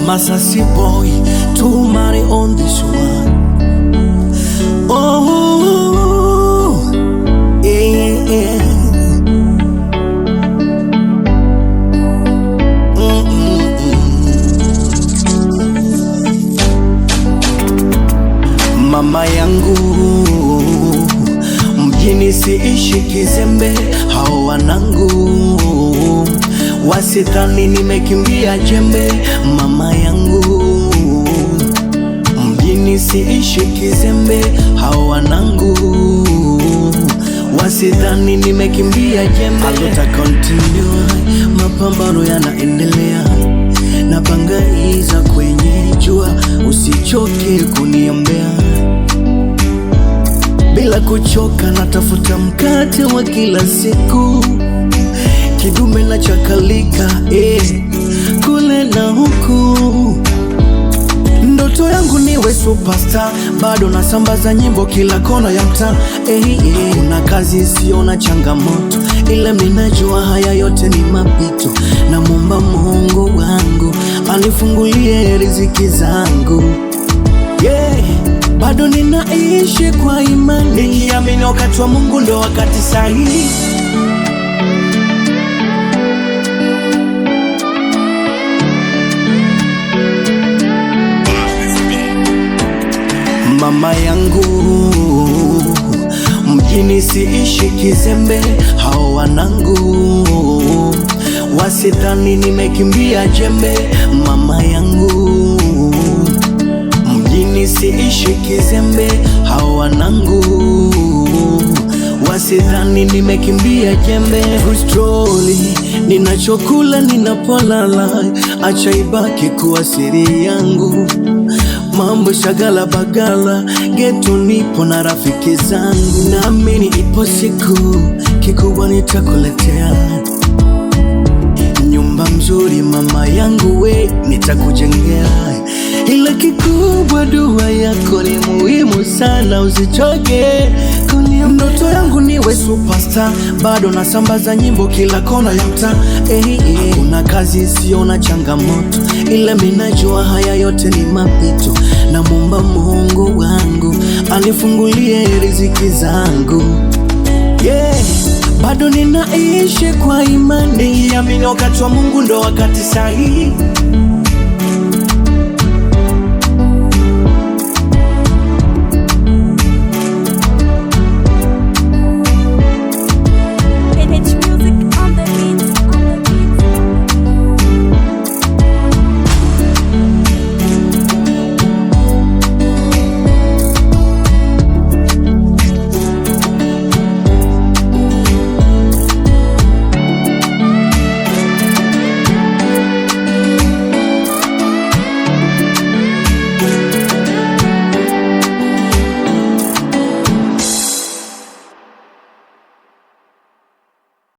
Masasi boy, too money on this one. Oh, yeah. Mama yangu mjini siishi kizembe, hao wanangu wasithani nimekimbia jembe. Mama yangu mjini siishi kizembe, hao wanangu wasithani nimekimbia jembe. Alota continue, mapambano yanaendelea, napangaiza kwenye jua, usichoke kuniombea. Bila kuchoka natafuta mkate wa kila siku, kidume na chakalika kule na huku. Ndoto yangu niwe superstar, bado nasambaza nyimbo kila kona ya mtaa. Kuna kazi sio na changamoto, ila minajua haya yote ni mapito. Namwomba Mungu wangu anifungulie riziki zangu, bado ninaishi kwa imani, nikiamini wakati wa Mungu ndo wakati sahihi. Mama yangu mjini siishi kizembe, hao wanangu wasithani nimekimbia jembe. Mama yangu mjini siishi kizembe, hao wanangu wasithani nimekimbia jembe. Frustroli ninachokula ninapolala, acha ibaki kuwa siri yangu. Mambo shagala bagala, geto nipo na rafiki zangu. Naamini ipo siku kikubwa nitakuletea nyumba mzuri mama yangu, nitakujengea. Ila kikubwa dua yako ni muhimu sana, usichoke kunia. Ndoto yangu niwe superstar, bado nasambaza nyimbo kila kona ya mtaa. Kuna kazi sio na changamoto, ila minajua haya yote ni mapito. Namwomba Mungu wangu anifungulie riziki zangu, bado ninaishi kwa imani, niamini wakati wa Mungu ndo wakati sahihi.